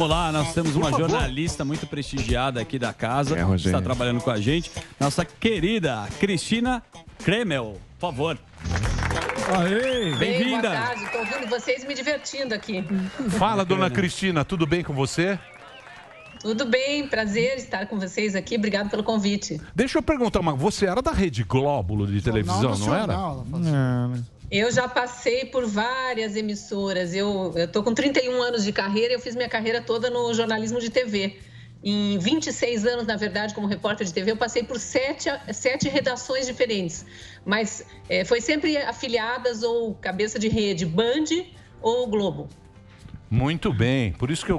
Olá, nós temos uma jornalista muito prestigiada aqui da casa, que está trabalhando com a gente, nossa querida Cristina Kremel, por favor. Aê! Bem-vinda! Boa tarde, estou ouvindo vocês me divertindo aqui. Fala, dona Cristina, tudo bem com você? Tudo bem, prazer estar com vocês aqui, obrigado pelo convite. Deixa eu perguntar, você era da Rede Glóbulo de televisão, não era? Eu já passei por várias emissoras, eu estou com 31 anos de carreira, eu fiz minha carreira toda no jornalismo de TV. Em 26 anos, na verdade, como repórter de TV, eu passei por sete redações diferentes. Mas foi sempre afiliadas ou cabeça de rede, Band ou Globo. Muito bem, por isso que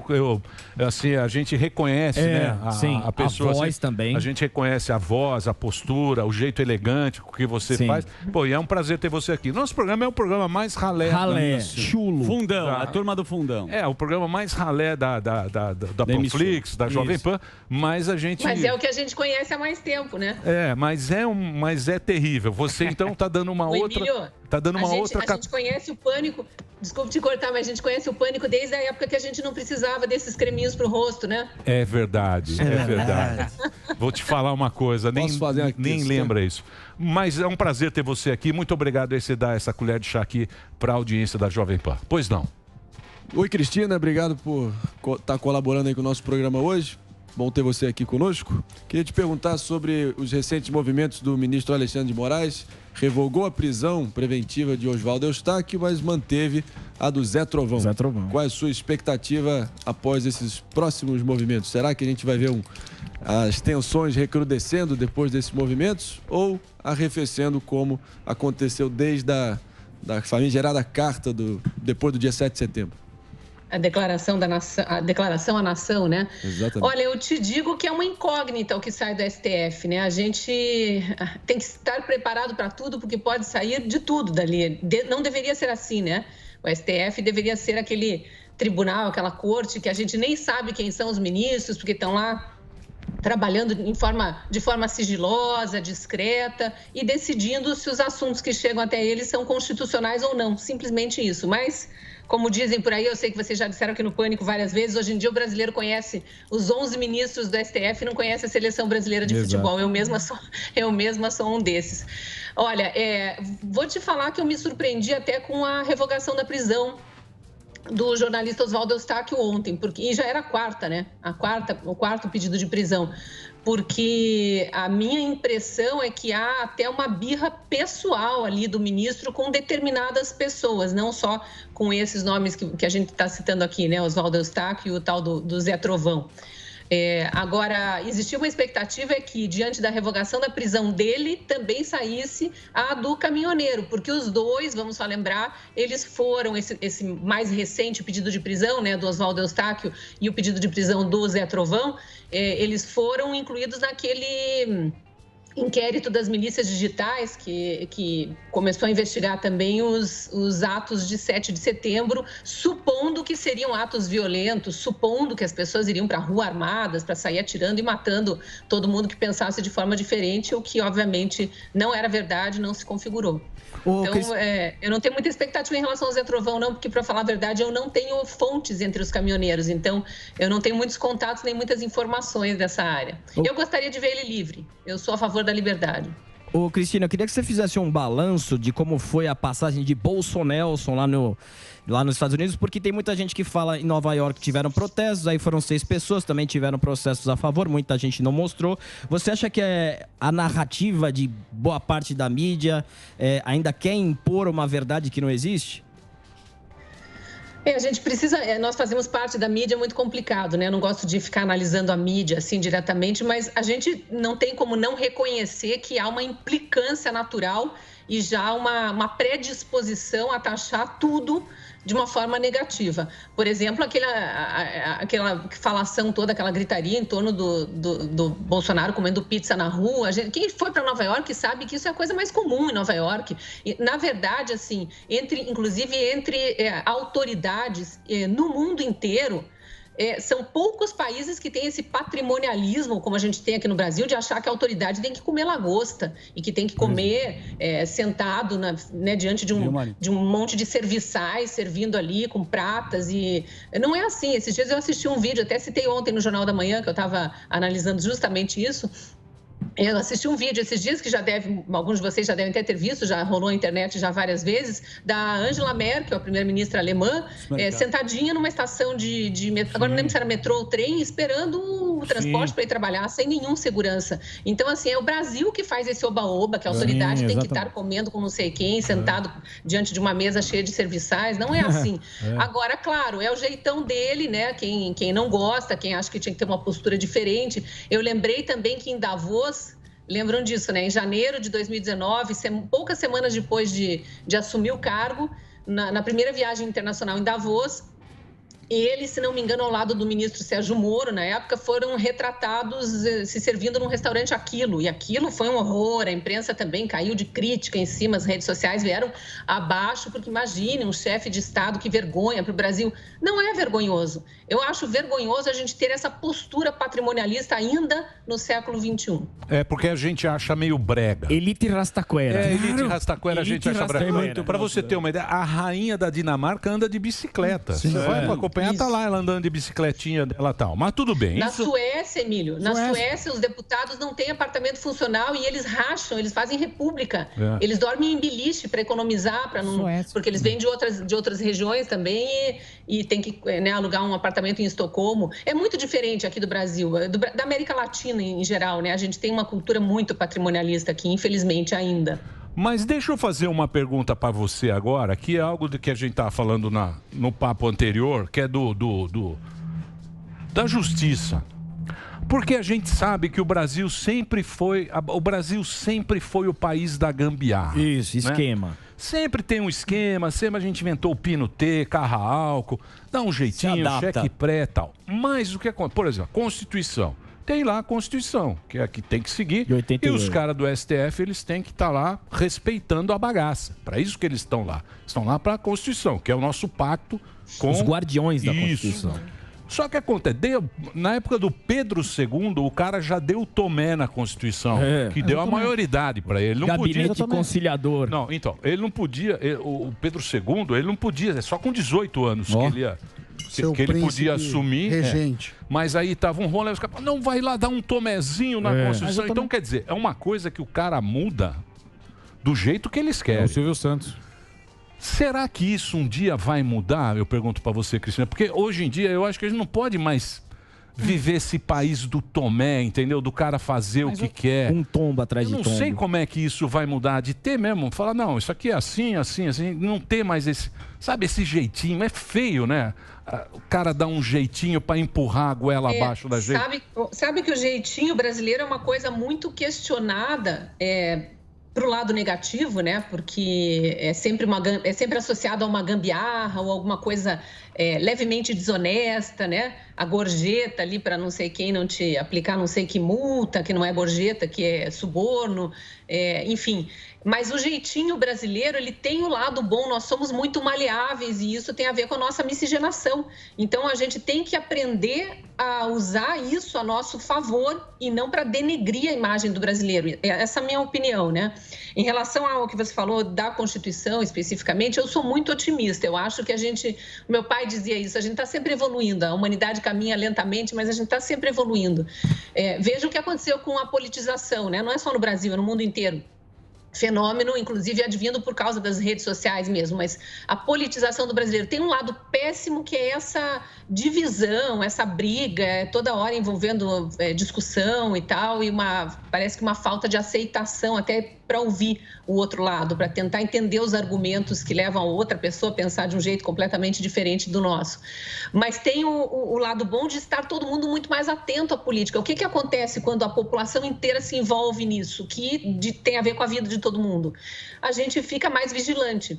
assim, a gente reconhece, né, a pessoa, a voz assim, também. A gente reconhece a voz, a postura, o jeito elegante com que você faz. Pô, e é um prazer ter você aqui. Nosso programa é o programa mais ralé. Chulo. Fundão, a turma do Fundão. É, o programa mais ralé da Panflix, da Jovem Pan, mas a gente... Mas é o que a gente conhece há mais tempo, né? Mas é terrível. Você, então, tá dando uma outra... Emílio, a gente conhece o Pânico, desculpe te cortar, mas a gente conhece o Pânico desde a época que a gente não precisava desses creminhos pro rosto, né? É verdade. Vou te falar uma coisa, nem lembra isso. Mas é um prazer ter você aqui. Muito obrigado por você dar essa colher de chá aqui para a audiência da Jovem Pan. Pois não. Oi, Cristina, obrigado por estar colaborando aí com o nosso programa hoje. Bom ter você aqui conosco. Queria te perguntar sobre os recentes movimentos do ministro Alexandre de Moraes. Revogou a prisão preventiva de Oswaldo Eustáquio, mas manteve a do Zé Trovão. Qual é a sua expectativa após esses próximos movimentos? Será que a gente vai ver as tensões recrudescendo depois desses movimentos ou arrefecendo como aconteceu desde a famigerada carta depois do dia 7 de setembro? A declaração à nação, né? Exatamente. Olha, eu te digo que é uma incógnita o que sai do STF, né? A gente tem que estar preparado para tudo, porque pode sair de tudo dali. Não deveria ser assim, né? O STF deveria ser aquele tribunal, aquela corte que a gente nem sabe quem são os ministros, porque estão lá trabalhando de forma sigilosa, discreta e decidindo se os assuntos que chegam até eles são constitucionais ou não. Simplesmente isso. Mas, como dizem por aí, eu sei que vocês já disseram aqui no Pânico várias vezes, hoje em dia o brasileiro conhece os 11 ministros do STF e não conhece a seleção brasileira de futebol. Eu mesma sou um desses. Olha, vou te falar que eu me surpreendi até com a revogação da prisão do jornalista Oswaldo Eustáquio ontem, e já era a quarta, né? O quarto pedido de prisão, porque a minha impressão é que há até uma birra pessoal ali do ministro com determinadas pessoas, não só com esses nomes que a gente está citando aqui, né? Oswaldo Eustáquio e o tal do Zé Trovão. Agora, existia uma expectativa que, diante da revogação da prisão dele, também saísse a do caminhoneiro, porque os dois, vamos só lembrar, eles foram, esse mais recente pedido de prisão, né, do Oswaldo Eustáquio e o pedido de prisão do Zé Trovão, eles foram incluídos naquele inquérito das milícias digitais, que começou a investigar também os atos de 7 de setembro, supondo que seriam atos violentos, supondo que as pessoas iriam para a rua armadas, para sair atirando e matando todo mundo que pensasse de forma diferente, o que, obviamente, não era verdade, não se configurou. Então, eu não tenho muita expectativa em relação ao Zé Trovão, não, porque, para falar a verdade, eu não tenho fontes entre os caminhoneiros, então eu não tenho muitos contatos nem muitas informações dessa área. Eu gostaria de ver ele livre, eu sou a favor da liberdade. Ô, Cristina, eu queria que você fizesse um balanço de como foi a passagem de Bolsonelson lá nos Estados Unidos, porque tem muita gente que fala em Nova York tiveram protestos, aí foram 6 pessoas, também tiveram processos a favor, muita gente não mostrou. Você acha que a narrativa de boa parte da mídia ainda quer impor uma verdade que não existe? A gente precisa, nós fazemos parte da mídia, é muito complicado, né? Eu não gosto de ficar analisando a mídia assim diretamente, mas a gente não tem como não reconhecer que há uma implicância natural e já uma predisposição a taxar tudo de uma forma negativa. Por exemplo, aquela falação toda, aquela gritaria em torno do Bolsonaro comendo pizza na rua. Quem foi para Nova York sabe que isso é a coisa mais comum em Nova York. E, na verdade, assim, inclusive entre autoridades no mundo inteiro, são poucos países que têm esse patrimonialismo, como a gente tem aqui no Brasil, de achar que a autoridade tem que comer lagosta e que tem que comer sentado diante de um monte de serviçais servindo ali com pratas. E não é assim. Esses dias eu assisti um vídeo, até citei ontem no Jornal da Manhã, que eu estava analisando justamente isso. Eu assisti um vídeo esses dias que alguns de vocês já devem ter visto, já rolou na internet já várias vezes, da Angela Merkel, a primeira-ministra alemã, sentadinha numa estação de metrô, agora não lembro se era metrô ou trem, esperando o transporte para ir trabalhar sem nenhuma segurança. Então, assim, é o Brasil que faz esse oba-oba, que a autoridade tem que estar comendo com não sei quem, sentado diante de uma mesa cheia de serviçais. Não é assim. Agora, claro, é o jeitão dele, né? Quem não gosta, quem acha que tinha que ter uma postura diferente. Eu lembrei também que em Davos, lembram disso, né? Em janeiro de 2019, poucas semanas depois de assumir o cargo, na primeira viagem internacional em Davos, ele, se não me engano, ao lado do ministro Sérgio Moro, na época, foram retratados se servindo num restaurante Aquilo. E aquilo foi um horror, a imprensa também caiu de crítica em cima, as redes sociais vieram abaixo, porque imagine um chefe de Estado, que vergonha para o Brasil. Não é vergonhoso. Eu acho vergonhoso a gente ter essa postura patrimonialista ainda no século XXI. É, porque a gente acha meio brega. Elite rastaquera. Elite rastaquera, a gente acha brega. Para você ter uma ideia, a rainha da Dinamarca anda de bicicleta. Você vai para acompanhar, tá lá ela andando de bicicletinha dela e tal. Mas tudo bem. Na Suécia, Emílio, Suécia, os deputados não têm apartamento funcional e eles racham, eles fazem república. Eles dormem em beliche para economizar, para não, porque eles vêm de outras regiões também e tem que alugar um apartamento em Estocolmo. É muito diferente aqui do Brasil, da América Latina em geral, né? A gente tem uma cultura muito patrimonialista aqui, infelizmente, ainda. Mas deixa eu fazer uma pergunta para você agora, que é algo do que a gente estava falando no papo anterior, que é da justiça. Porque a gente sabe que o Brasil sempre foi o país da gambiarra. Isso, esquema. Né? Sempre tem um esquema, sempre a gente inventou o pino T, carro álcool, dá um jeitinho, cheque pré e tal. Mas o que acontece? Por exemplo, a Constituição. Tem lá a Constituição, que é a que tem que seguir. E os caras do STF, eles têm que estar lá respeitando a bagaça. Para isso que eles estão lá. Estão lá para a Constituição, que é o nosso pacto com... Os guardiões da Constituição. Só que acontece, na época do Pedro II, o cara já deu o tomé na Constituição, que deu a maioridade para ele. Não Gabinete conciliador. Não, então, ele não podia, o Pedro II, ele não podia, é só com 18 anos que ele ia... Que ele podia assumir, regente. Mas aí tava um rolê, os caras não vai lá dar um tomezinho na Constituição. Então, quer dizer, é uma coisa que o cara muda do jeito que eles querem. É o Silvio Santos. Será que isso um dia vai mudar? Eu pergunto para você, Cristina, porque hoje em dia eu acho que a gente não pode mais viver esse país do tomé, entendeu? Do cara fazer o que quer. Um tombo atrás de tombo. Eu não sei como é que isso vai mudar, de ter mesmo, falar, não, isso aqui é assim, assim, assim, não ter mais esse, sabe, esse jeitinho, é feio, né? O cara dá um jeitinho para empurrar a goela abaixo da gente. Sabe que o jeitinho brasileiro é uma coisa muito questionada, para o lado negativo, né? Porque é sempre associado a uma gambiarra ou alguma coisa levemente desonesta, né? A gorjeta ali para não sei quem não te aplicar não sei que multa, que não é gorjeta, que é suborno, enfim. Mas o jeitinho brasileiro, ele tem o lado bom, nós somos muito maleáveis e isso tem a ver com a nossa miscigenação. Então, a gente tem que aprender a usar isso a nosso favor e não para denegrir a imagem do brasileiro. Essa é a minha opinião, né? Em relação ao que você falou da Constituição, especificamente, eu sou muito otimista. Eu acho que meu pai dizia isso, a gente está sempre evoluindo, a humanidade caminha lentamente, mas a gente está sempre evoluindo. Veja o que aconteceu com a politização, né? Não é só no Brasil, é no mundo inteiro. Fenômeno, inclusive, advindo por causa das redes sociais mesmo, mas a politização do brasileiro tem um lado péssimo, que é essa divisão, essa briga, toda hora envolvendo discussão e tal, e parece que uma falta de aceitação até para ouvir o outro lado, para tentar entender os argumentos que levam a outra pessoa a pensar de um jeito completamente diferente do nosso. Mas tem o lado bom de estar todo mundo muito mais atento à política. O que acontece quando a população inteira se envolve nisso, que tem a ver com a vida de todo mundo? A gente fica mais vigilante.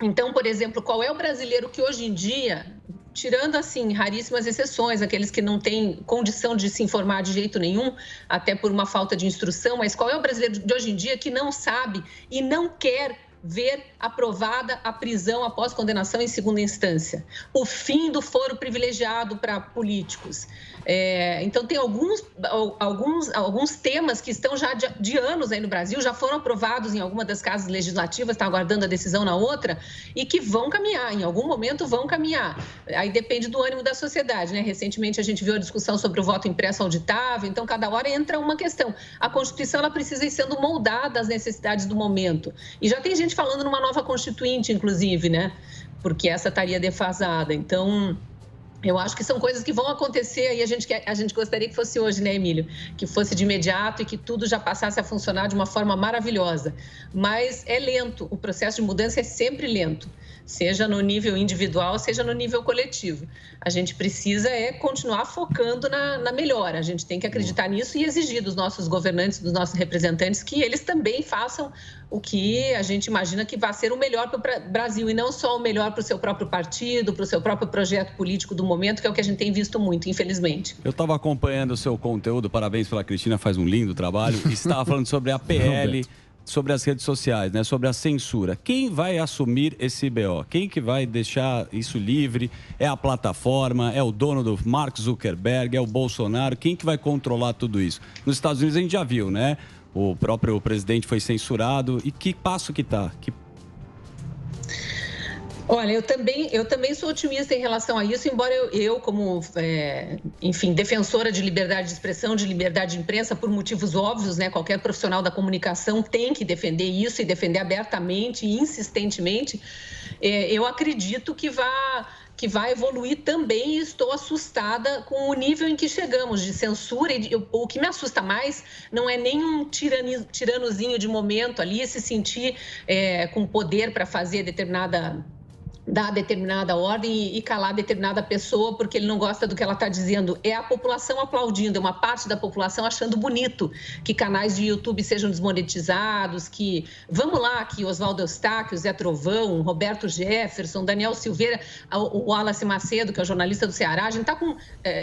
Então, por exemplo, qual é o brasileiro que hoje em dia, tirando assim raríssimas exceções, aqueles que não têm condição de se informar de jeito nenhum, até por uma falta de instrução, mas qual é o brasileiro de hoje em dia que não sabe e não quer ver aprovada a prisão após condenação em segunda instância, o fim do foro privilegiado para políticos. Então, tem alguns temas que estão já de anos aí no Brasil, já foram aprovados em alguma das casas legislativas, está aguardando a decisão na outra, e que vão caminhar, em algum momento vão caminhar. Aí depende do ânimo da sociedade, né? Recentemente a gente viu a discussão sobre o voto impresso auditável, então cada hora entra uma questão. A Constituição ela precisa ir sendo moldada às necessidades do momento. E já tem gente falando numa nova Constituinte, inclusive, né? Porque essa estaria defasada. Então, eu acho que são coisas que vão acontecer e a gente gostaria que fosse hoje, né, Emílio? Que fosse de imediato e que tudo já passasse a funcionar de uma forma maravilhosa. Mas é lento, o processo de mudança é sempre lento, seja no nível individual, seja no nível coletivo. A gente precisa continuar focando na melhora. A gente tem que acreditar nisso e exigir dos nossos governantes, dos nossos representantes, que eles também façam o que a gente imagina que vai ser o melhor para o Brasil e não só o melhor para o seu próprio partido, para o seu próprio projeto político do momento, que é o que a gente tem visto muito, infelizmente. Eu estava acompanhando o seu conteúdo, parabéns pela Cristina, faz um lindo trabalho, e estava falando sobre a PL, sobre as redes sociais, né? Sobre a censura. Quem vai assumir esse BO? Quem que vai deixar isso livre? É a plataforma? É o dono do Mark Zuckerberg? É o Bolsonaro? Quem que vai controlar tudo isso? Nos Estados Unidos a gente já viu, né? O próprio presidente foi censurado. E que passo que está? Olha, eu também sou otimista em relação a isso, embora eu como, enfim, defensora de liberdade de expressão, de liberdade de imprensa, por motivos óbvios, né? Qualquer profissional da comunicação tem que defender isso e defender abertamente e insistentemente. Eu acredito que vai evoluir também e estou assustada com o nível em que chegamos de censura. O que me assusta mais não é nem um tiranozinho de momento ali, se sentir com poder para fazer dar determinada ordem e calar determinada pessoa porque ele não gosta do que ela está dizendo. É a população aplaudindo, é uma parte da população achando bonito que canais de YouTube sejam desmonetizados, que, vamos lá, que Oswaldo Eustáquio, Zé Trovão, Roberto Jefferson, Daniel Silveira, o Wallace Macedo, que é o jornalista do Ceará, a gente está com,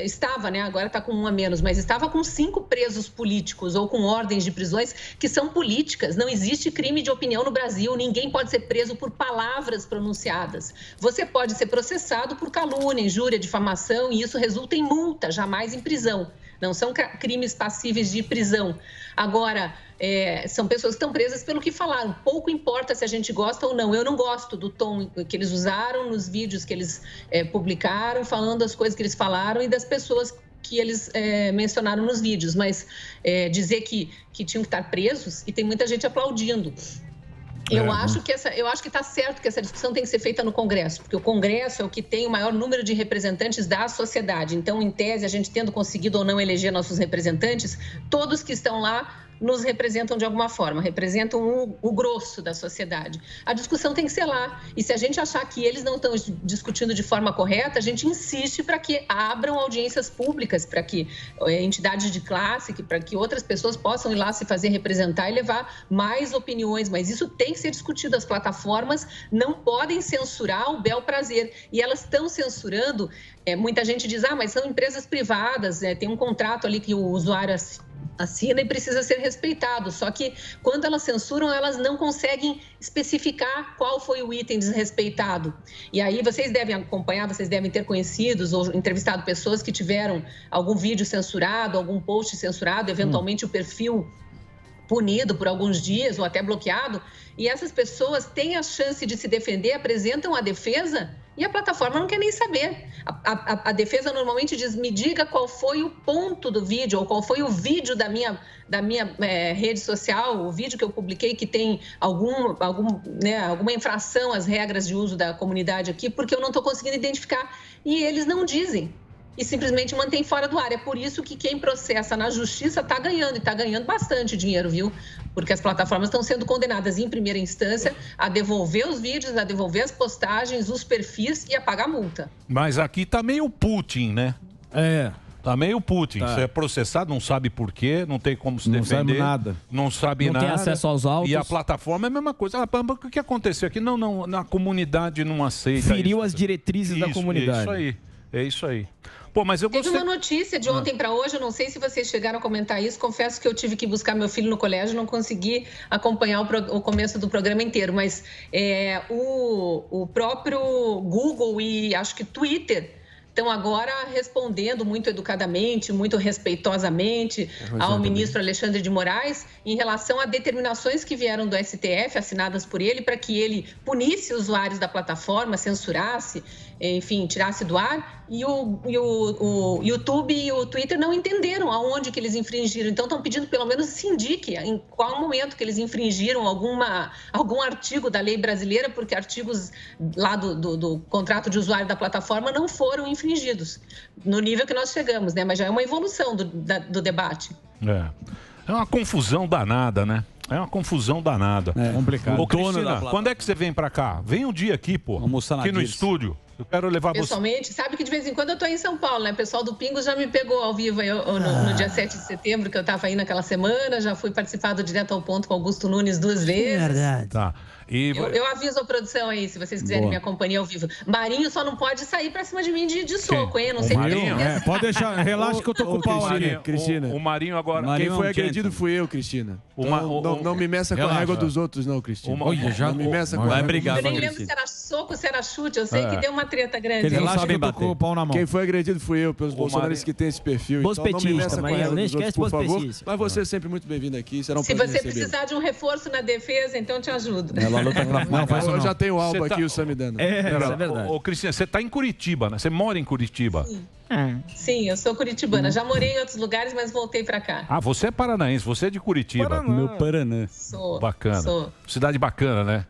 estava, né, agora está com um a menos, mas estava com 5 presos políticos ou com ordens de prisões que são políticas. Não existe crime de opinião no Brasil, ninguém pode ser preso por palavras pronunciadas. Você pode ser processado por calúnia, injúria, difamação e isso resulta em multa, jamais em prisão. Não são crimes passíveis de prisão. Agora, são pessoas que estão presas pelo que falaram. Pouco importa se a gente gosta ou não. Eu não gosto do tom que eles usaram nos vídeos que eles publicaram, falando as coisas que eles falaram e das pessoas que eles mencionaram nos vídeos. Mas dizer que tinham que estar presos e tem muita gente aplaudindo. Eu acho que está certo que essa discussão tem que ser feita no Congresso, porque o Congresso é o que tem o maior número de representantes da sociedade. Então, em tese, a gente tendo conseguido ou não eleger nossos representantes, todos que estão lá nos representam de alguma forma, representam o grosso da sociedade. A discussão tem que ser lá. E se a gente achar que eles não estão discutindo de forma correta, a gente insiste para que abram audiências públicas, para que entidades de classe, para que outras pessoas possam ir lá se fazer representar e levar mais opiniões. Mas isso tem que ser discutido. As plataformas não podem censurar o bel prazer. E elas estão censurando. Muita gente diz, mas são empresas privadas, tem um contrato ali que o usuário assina e precisa ser respeitado. Só que quando elas censuram, elas não conseguem especificar qual foi o item desrespeitado. E aí vocês devem acompanhar, vocês devem ter conhecidos ou entrevistado pessoas que tiveram algum vídeo censurado, algum post censurado, eventualmente o perfil punido por alguns dias ou até bloqueado. E essas pessoas têm a chance de se defender, apresentam a defesa e a plataforma não quer nem saber. A defesa normalmente diz, me diga qual foi o ponto do vídeo ou qual foi o vídeo da minha rede social, o vídeo que eu publiquei que tem alguma infração às regras de uso da comunidade aqui, porque eu não estou conseguindo identificar. E eles não dizem. E simplesmente mantém fora do ar. É por isso que quem processa na justiça está ganhando, e está ganhando bastante dinheiro, viu? Porque as plataformas estão sendo condenadas em primeira instância a devolver os vídeos, a devolver as postagens, os perfis e a pagar multa. Mas aqui tá meio Putin, né? Tá meio Putin. Tá. Você é processado, não sabe por quê, não tem como se defender. Não sabe nada. Não sabe nada. Não tem acesso aos autos. E a plataforma é a mesma coisa. O que aconteceu aqui? Não, a comunidade não aceita. Feriu as diretrizes da comunidade. Isso aí. É isso aí. Pô, mas eu gostei... Teve uma notícia de ontem para hoje, eu não sei se vocês chegaram a comentar isso, confesso que eu tive que buscar meu filho no colégio, não consegui acompanhar o começo do programa inteiro, mas o próprio Google e acho que Twitter estão agora respondendo muito educadamente, muito respeitosamente ao ministro Alexandre de Moraes em relação a determinações que vieram do STF, assinadas por ele, para que ele punisse usuários da plataforma, censurasse, enfim, tirasse do ar. E o YouTube e o Twitter não entenderam aonde que eles infringiram. Então, estão pedindo, pelo menos, se indique em qual momento que eles infringiram algum artigo da lei brasileira, porque artigos lá do contrato de usuário da plataforma não foram infringidos, no nível que nós chegamos, né? Mas já é uma evolução do debate. É uma confusão danada, né? É uma confusão danada. É complicado. Ô, Cristina, quando é que você vem pra cá? Vem um dia aqui, pô. Almoçar na aqui no Dirce. estúdio. Eu quero levar Pessoalmente, você... sabe que de vez em quando eu tô em São Paulo, né? O pessoal do Pingos já me pegou ao vivo no dia 7 de setembro, que eu tava aí naquela semana. Já fui participar do Direto ao Ponto com Augusto Nunes 2 vezes. Verdade. Tá. E... Eu aviso a produção aí, se vocês quiserem me acompanhar ao vivo. Marinho só não pode sair pra cima de mim de soco, hein? Eu não sei Marinho? Pode deixar, relaxa que eu tô com o pau aqui. Cristina. O Marinho agora... Quem foi agredido fui eu, Cristina. Não me meça com a régua dos outros, não, Cristina. Não me meça com a Vai brigar, Eu nem lembro se era soco, se era chute. Eu sei que deu uma treta grande. Eles relaxa que eu tô com o pau na mão. Quem foi agredido fui eu, pelos bolsonaristas que tem esse perfil. Então não me meça com a régua dos outros, por favor. Mas você é sempre muito bem-vindo aqui. Será um Se prazer você precisar de um reforço na defesa, então eu te ajudo. Eu já tenho o Alba aqui, o Samidana. Isso é verdade. Ô, Cristina, você tá em Curitiba, né? Você mora em Curitiba. Sim, eu sou curitibana. Já morei em outros lugares, mas voltei pra cá. Ah, você é paranaense, você é de Curitiba. Meu Paraná. Sou. Bacana. Sou. Cidade bacana, né?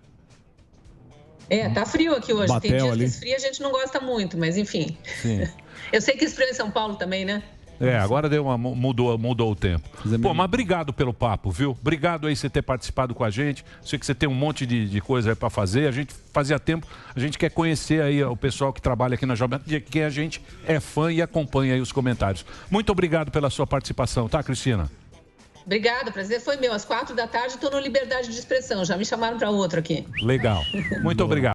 Tá frio aqui hoje. Batel Tem dias ali. que esfria, a gente não gosta muito, mas enfim. Sim. Eu sei que esfriou em São Paulo também, né? Agora mudou o tempo. Pô, mas obrigado pelo papo, viu? Obrigado aí por você ter participado com a gente. Sei que você tem um monte de coisa aí pra fazer. A gente fazia tempo, a gente quer conhecer aí o pessoal que trabalha aqui na Jovem Pan, que a gente é fã e acompanha aí os comentários. Muito obrigado pela sua participação, tá, Cristina? Obrigada, o prazer foi meu. Às 4 da tarde estou no Liberdade de Expressão. Já me chamaram para outro aqui. Legal. Muito obrigado.